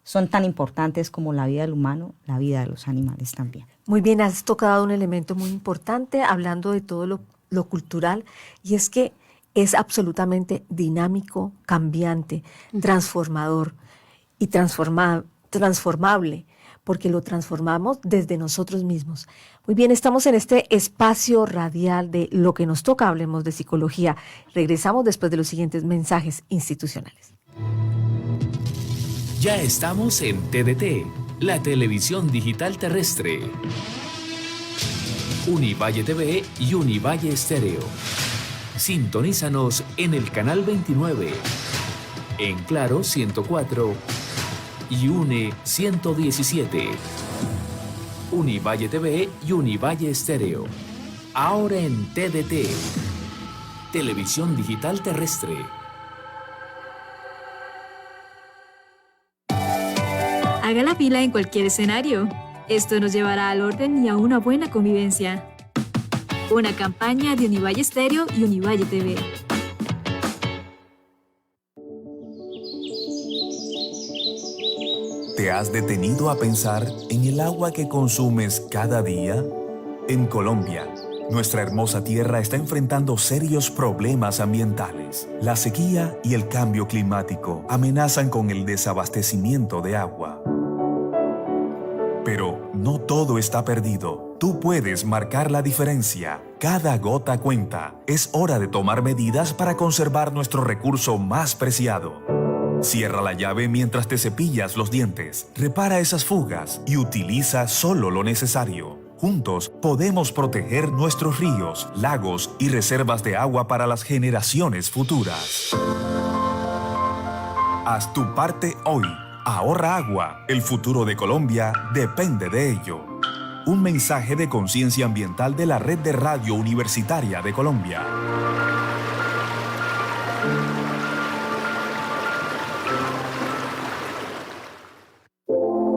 son tan importantes como la vida del humano, la vida de los animales también. Muy bien, has tocado un elemento muy importante hablando de todo lo cultural, y es que es absolutamente dinámico, cambiante, transformador. y transformable, porque lo transformamos desde nosotros mismos. Muy bien, estamos en este espacio radial de Lo que nos toca, hablemos de psicología. Regresamos después de los siguientes mensajes institucionales. Ya estamos en TDT, la televisión digital terrestre. Univalle TV y Univalle Estéreo. Sintonízanos en el canal 29, en Claro 104 y UNE 117. Univalle TV y Univalle Estéreo. Ahora en TDT, televisión digital terrestre. Haga la fila en cualquier escenario. Esto nos llevará al orden y a una buena convivencia. Una campaña de Univalle Estéreo y Univalle TV. ¿Te has detenido a pensar en el agua que consumes cada día? En Colombia, nuestra hermosa tierra está enfrentando serios problemas ambientales. La sequía y el cambio climático amenazan con el desabastecimiento de agua. Pero no todo está perdido. Tú puedes marcar la diferencia. Cada gota cuenta. Es hora de tomar medidas para conservar nuestro recurso más preciado. Cierra la llave mientras te cepillas los dientes. Repara esas fugas y utiliza solo lo necesario. Juntos podemos proteger nuestros ríos, lagos y reservas de agua para las generaciones futuras. Haz tu parte hoy. Ahorra agua. El futuro de Colombia depende de ello. Un mensaje de conciencia ambiental de la Red de Radio Universitaria de Colombia.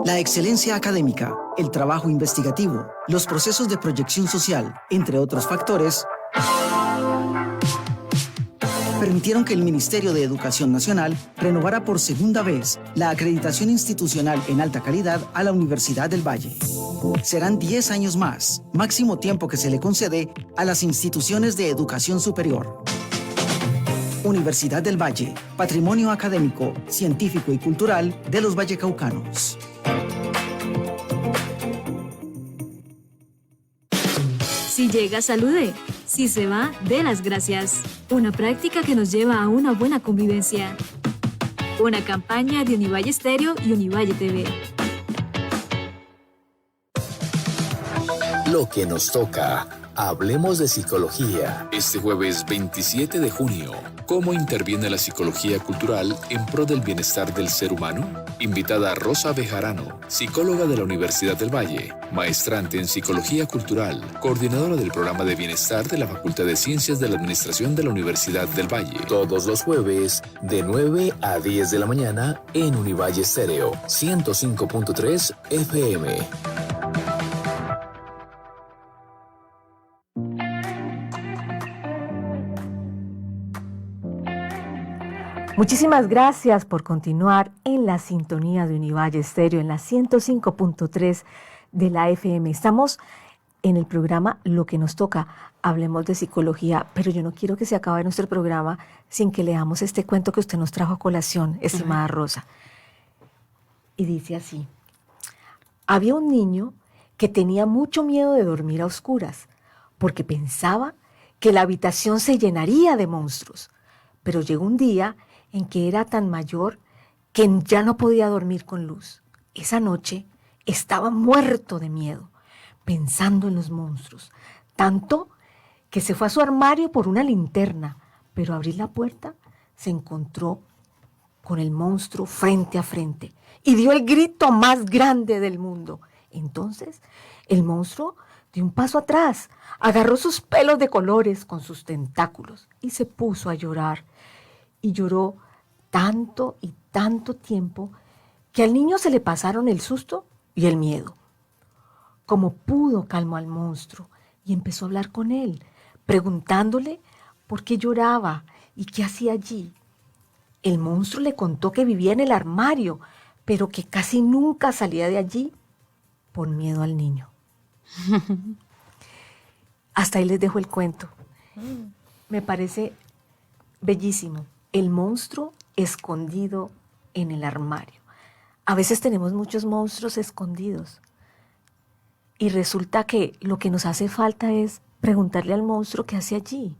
La excelencia académica, el trabajo investigativo, los procesos de proyección social, entre otros factores, permitieron que el Ministerio de Educación Nacional renovara por segunda vez la acreditación institucional en alta calidad a la Universidad del Valle. Serán 10 años más, máximo tiempo que se le concede a las instituciones de educación superior. Universidad del Valle, patrimonio académico, científico y cultural de los vallecaucanos. Si llega, salude. Si se va, dé las gracias. Una práctica que nos lleva a una buena convivencia. Una campaña de Univalle Estéreo y Univalle TV. Lo que nos toca. Hablemos de psicología. Este jueves 27 de junio, ¿cómo interviene la psicología cultural en pro del bienestar del ser humano? Invitada Rosa Bejarano, psicóloga de la Universidad del Valle, maestrante en psicología cultural, coordinadora del programa de bienestar de la Facultad de Ciencias de la Administración de la Universidad del Valle. Todos los jueves, de 9 a 10 de la mañana, en Univalle Estéreo, 105.3 FM. Muchísimas gracias por continuar en la sintonía de Univalle Estéreo en la 105.3 de la FM. Estamos en el programa Lo que nos toca, hablemos de psicología, pero yo no quiero que se acabe nuestro programa sin que leamos este cuento que usted nos trajo a colación, estimada Rosa. Y dice así: había un niño que tenía mucho miedo de dormir a oscuras porque pensaba que la habitación se llenaría de monstruos, pero llegó un día en que era tan mayor que ya no podía dormir con luz. Esa noche estaba muerto de miedo, pensando en los monstruos, tanto que se fue a su armario por una linterna, pero al abrir la puerta se encontró con el monstruo frente a frente y dio el grito más grande del mundo. Entonces el monstruo dio un paso atrás, agarró sus pelos de colores con sus tentáculos y se puso a llorar. Y lloró tanto y tanto tiempo que al niño se le pasaron el susto y el miedo. Como pudo, calmó al monstruo y empezó a hablar con él, preguntándole por qué lloraba y qué hacía allí. El monstruo le contó que vivía en el armario, pero que casi nunca salía de allí por miedo al niño. Hasta ahí les dejo el cuento. Me parece bellísimo. El monstruo escondido en el armario. A veces tenemos muchos monstruos escondidos y resulta que lo que nos hace falta es preguntarle al monstruo qué hace allí.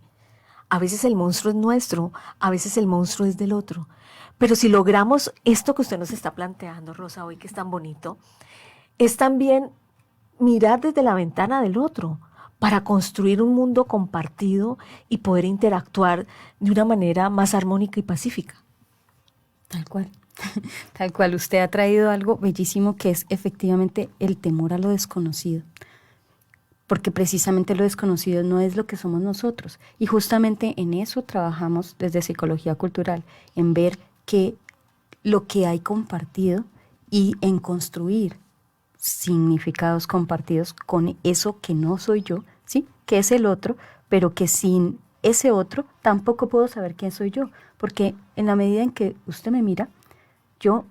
A veces el monstruo es nuestro, a veces el monstruo es del otro. Pero si logramos esto que usted nos está planteando, Rosa, hoy que es tan bonito, es también mirar desde la ventana del otro para construir un mundo compartido y poder interactuar de una manera más armónica y pacífica. Tal cual. Tal cual, usted ha traído algo bellísimo que es efectivamente el temor a lo desconocido, porque precisamente lo desconocido no es lo que somos nosotros, y justamente en eso trabajamos desde psicología cultural, en ver que lo que hay compartido y en construir significados compartidos con eso que no soy yo, ¿sí? Que es el otro, pero que sin ese otro tampoco puedo saber quién soy yo, porque en la medida en que usted me mira, yo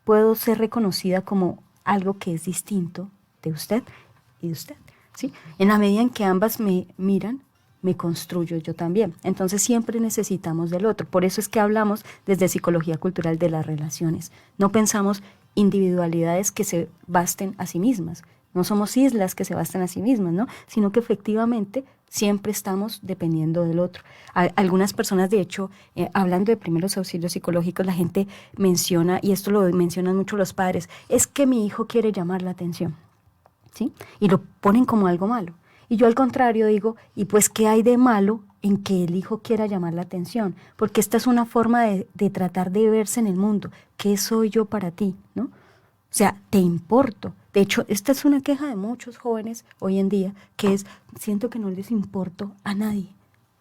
puedo ser reconocida como algo que es distinto de usted y de usted, ¿sí? En la medida en que ambas me miran, me construyo yo también. Entonces siempre necesitamos del otro. Por eso es que hablamos desde psicología cultural de las relaciones. No pensamos individualidades que se basten a sí mismas. No somos islas que se bastan a sí mismas, ¿no? Sino que efectivamente siempre estamos dependiendo del otro. Algunas personas, de hecho, hablando de primeros auxilios psicológicos, la gente menciona, y esto lo mencionan mucho los padres, es que mi hijo quiere llamar la atención, ¿sí? Y lo ponen como algo malo. Y yo al contrario digo, ¿y pues qué hay de malo en que el hijo quiera llamar la atención? Porque esta es una forma de tratar de verse en el mundo. ¿Qué soy yo para ti? ¿No? O sea, te importo. De hecho, esta es una queja de muchos jóvenes hoy en día, que es, siento que no les importo a nadie,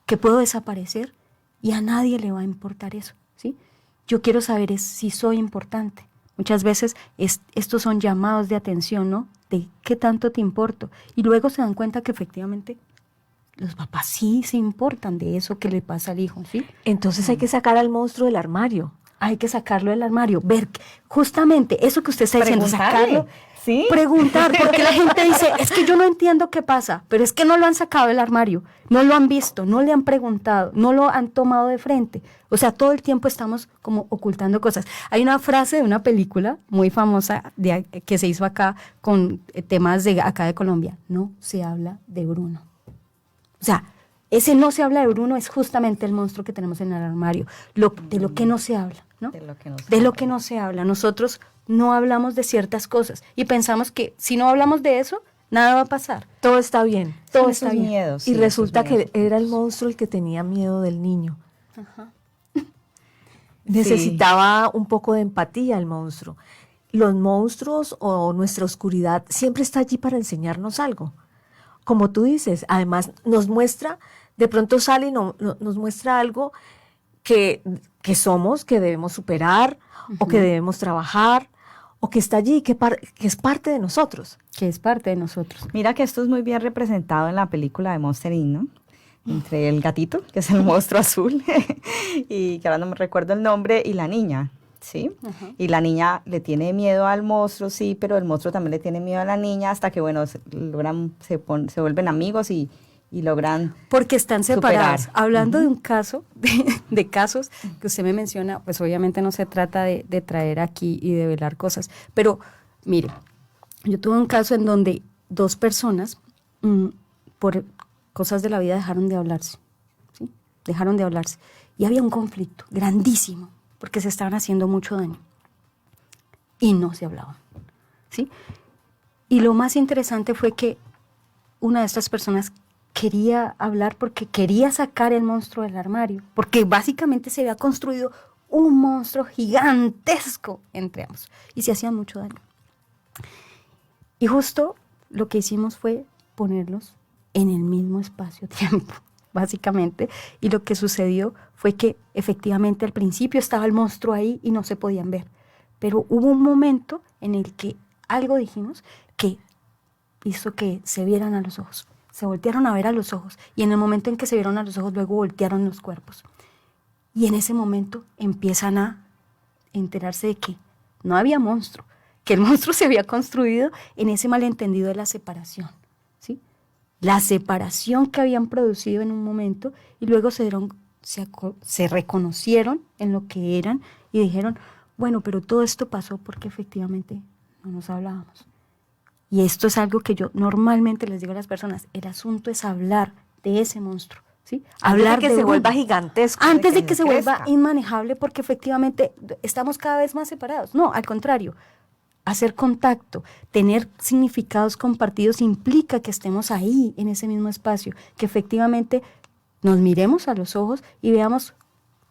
que puedo desaparecer y a nadie le va a importar eso, ¿sí? Yo quiero saber si soy importante. Muchas veces estos son llamados de atención, ¿no? De qué tanto te importo. Y luego se dan cuenta que efectivamente los papás sí se importan de eso que le pasa al hijo, ¿sí? Entonces hay que sacar al monstruo del armario. Hay que sacarlo del armario, ver justamente eso que usted está diciendo, sacarlo, ¿sí? Preguntar, porque la gente dice, es que yo no entiendo qué pasa, pero es que no lo han sacado del armario, no lo han visto, no le han preguntado, no lo han tomado de frente. O sea, todo el tiempo estamos como ocultando cosas. Hay una frase de una película muy famosa que se hizo acá con temas de acá de Colombia, no se habla de Bruno. O sea, ese no se habla de Bruno es justamente el monstruo que tenemos en el armario, de lo que no se habla, ¿no? De lo que no se habla. Nosotros no hablamos de ciertas cosas y pensamos que si no hablamos de eso, nada va a pasar. Todo está bien. Todo está bien. Miedos, Y sí, resulta que era el monstruo el que tenía miedo del niño. Ajá. Necesitaba un poco de empatía el monstruo. Los monstruos o nuestra oscuridad siempre está allí para enseñarnos algo. Como tú dices, además nos muestra, de pronto sale y nos muestra algo que somos, que debemos superar, o que debemos trabajar, o que está allí, que es parte de nosotros. Que es parte de nosotros. Mira que esto es muy bien representado en la película de Monster Inc., ¿no? Entre el gatito, que es el monstruo azul, y que ahora no me recuerdo el nombre, y la niña, ¿sí? Uh-huh. Y la niña le tiene miedo al monstruo, sí, pero el monstruo también le tiene miedo a la niña, hasta que, bueno, se vuelven amigos y logran porque están separados. superar. Hablando de un caso, de casos que usted me menciona, pues obviamente no se trata de traer aquí y de velar cosas, pero mire, yo tuve un caso en donde dos personas por cosas de la vida dejaron de hablarse, ¿sí? Dejaron de hablarse y había un conflicto grandísimo porque se estaban haciendo mucho daño y no se hablaban, ¿sí? Y lo más interesante fue que una de estas personas quería hablar porque quería sacar el monstruo del armario, porque básicamente se había construido un monstruo gigantesco entre ambos y se hacían mucho daño. Y justo lo que hicimos fue ponerlos en el mismo espacio-tiempo, básicamente, y lo que sucedió fue que efectivamente al principio estaba el monstruo ahí y no se podían ver, pero hubo un momento en el que algo dijimos que hizo que se vieran a los ojos. Se voltearon a ver a los ojos y en el momento en que se vieron a los ojos luego voltearon los cuerpos y en ese momento empiezan a enterarse de que no había monstruo, que el monstruo se había construido en ese malentendido de la separación, ¿sí? La separación que habían producido en un momento y luego se reconocieron en lo que eran y dijeron, bueno, pero todo esto pasó porque efectivamente no nos hablábamos. Y esto es algo que yo normalmente les digo a las personas, el asunto es hablar de ese monstruo, ¿sí? Hablar antes de que se vuelva gigantesco. Antes de que se vuelva inmanejable, porque efectivamente estamos cada vez más separados. No, al contrario, hacer contacto, tener significados compartidos implica que estemos ahí, en ese mismo espacio, que efectivamente nos miremos a los ojos y veamos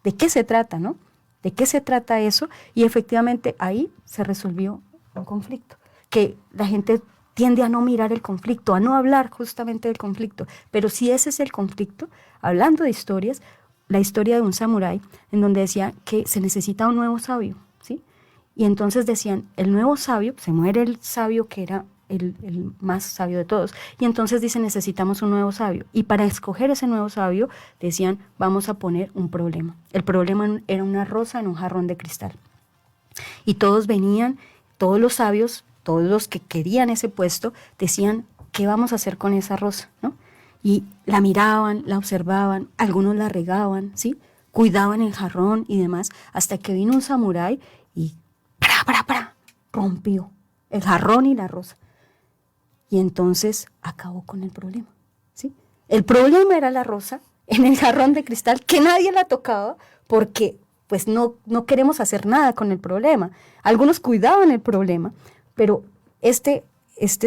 de qué se trata, ¿no? ¿De qué se trata eso? Y efectivamente ahí se resolvió un conflicto, que la gente tiende a no mirar el conflicto, a no hablar justamente del conflicto, pero si ese es el conflicto, hablando de historias, la historia de un samurái, en donde decía que se necesita un nuevo sabio, ¿sí? Y entonces decían, el nuevo sabio, se muere el sabio que era el más sabio de todos, y entonces dicen, necesitamos un nuevo sabio, y para escoger ese nuevo sabio, decían, vamos a poner un problema. El problema era una rosa en un jarrón de cristal. Y todos venían, todos los sabios, todos los que querían ese puesto, decían, ¿qué vamos a hacer con esa rosa?, ¿no? Y la miraban, la observaban, algunos la regaban, ¿sí? Cuidaban el jarrón y demás, hasta que vino un samurái y rompió el jarrón y la rosa. Y entonces acabó con el problema, ¿sí? El problema era la rosa en el jarrón de cristal, que nadie la tocaba porque pues no queremos hacer nada con el problema. Algunos cuidaban el problema, pero este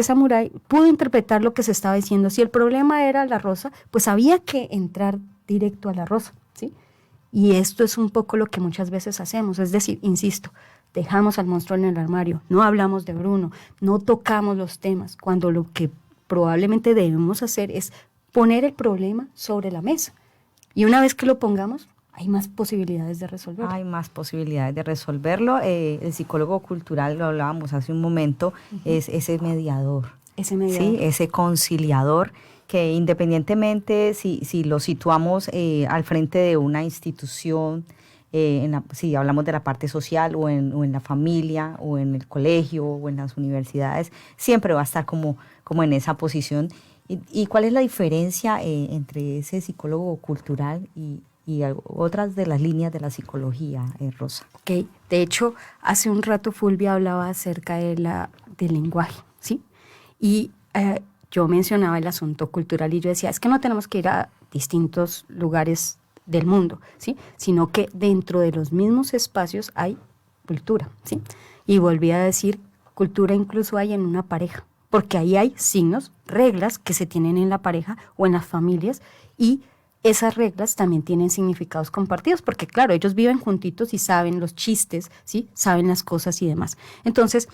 samurái pudo interpretar lo que se estaba diciendo. Si el problema era la rosa, pues había que entrar directo a la rosa, ¿sí? Y esto es un poco lo que muchas veces hacemos, es decir, insisto, dejamos al monstruo en el armario, no hablamos de Bruno, no tocamos los temas, cuando lo que probablemente debemos hacer es poner el problema sobre la mesa. Y una vez que lo pongamos, hay más posibilidades de resolverlo. Hay más posibilidades de resolverlo. El psicólogo cultural, lo hablábamos hace un momento, es ese mediador. Ese mediador. Sí, ese conciliador que independientemente si lo situamos al frente de una institución, si hablamos de la parte social o en la familia o en el colegio o en las universidades, siempre va a estar como en esa posición. ¿Y cuál es la diferencia entre ese psicólogo cultural y otras de las líneas de la psicología, Rosa? Okay. De hecho, hace un rato Fulvia hablaba acerca del lenguaje, ¿sí? Y yo mencionaba el asunto cultural y yo decía, es que no tenemos que ir a distintos lugares del mundo, ¿sí? Sino que dentro de los mismos espacios hay cultura, ¿sí? Y volví a decir, cultura incluso hay en una pareja, porque ahí hay signos, reglas que se tienen en la pareja o en las familias, y esas reglas también tienen significados compartidos, porque claro, ellos viven juntitos y saben los chistes, ¿sí? Saben las cosas y demás. Entonces,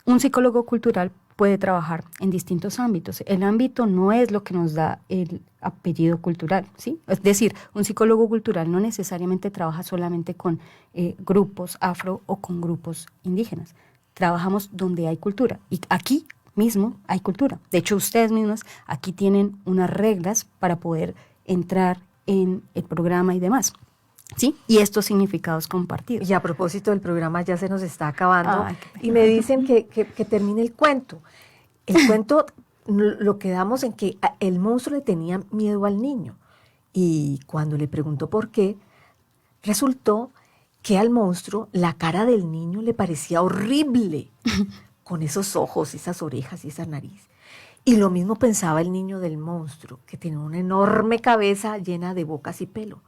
un psicólogo cultural puede trabajar en distintos ámbitos. El ámbito no es lo que nos da el apellido cultural, ¿sí? Es decir, un psicólogo cultural no necesariamente trabaja solamente con grupos afro o con grupos indígenas. Trabajamos donde hay cultura, y aquí mismo hay cultura. De hecho, ustedes mismos aquí tienen unas reglas para poder entrar en el programa y demás, ¿sí? Y estos significados compartidos. Y a propósito del programa, ya se nos está acabando. Y me dicen que termine el cuento. El cuento lo quedamos en que el monstruo le tenía miedo al niño. Y cuando le preguntó por qué, resultó que al monstruo la cara del niño le parecía horrible, con esos ojos, esas orejas y esa nariz. Y lo mismo pensaba el niño del monstruo, que tenía una enorme cabeza llena de bocas y pelo.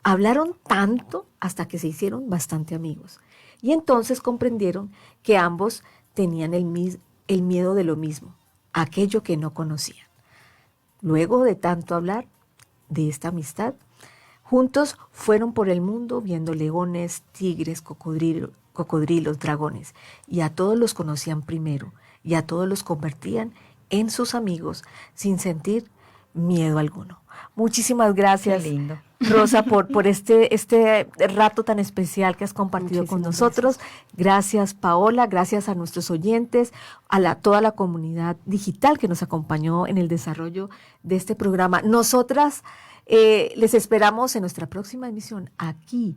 Hablaron tanto hasta que se hicieron bastante amigos. Y entonces comprendieron que ambos tenían el miedo de lo mismo, aquello que no conocían. Luego de tanto hablar de esta amistad, juntos fueron por el mundo viendo leones, tigres, cocodrilos, dragones, y a todos los conocían primero, y a todos los convertían en sus amigos sin sentir miedo alguno. Muchísimas gracias, Rosa, por este rato tan especial que has compartido con nosotros. Gracias, Paola, gracias a nuestros oyentes, a toda la comunidad digital que nos acompañó en el desarrollo de este programa. Nosotras les esperamos en nuestra próxima emisión aquí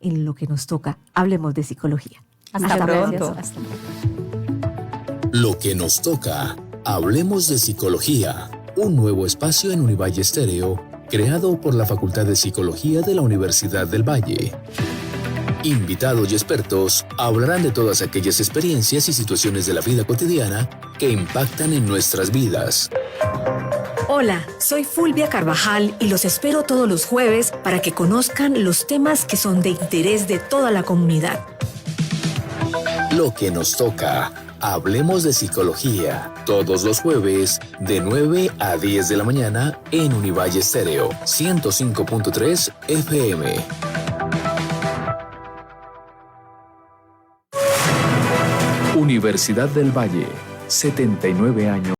en Lo que nos toca. Hablemos de psicología. Hasta pronto. Lo que nos toca. Hablemos de psicología. Un nuevo espacio en Univalle Estéreo, creado por la Facultad de Psicología de la Universidad del Valle. Invitados y expertos hablarán de todas aquellas experiencias y situaciones de la vida cotidiana que impactan en nuestras vidas. Hola, soy Fulvia Carvajal y los espero todos los jueves para que conozcan los temas que son de interés de toda la comunidad. Lo que nos toca. Hablemos de psicología. Todos los jueves de 9 a 10 de la mañana en Univalle Estéreo 105.3 FM. Universidad del Valle, 79 años.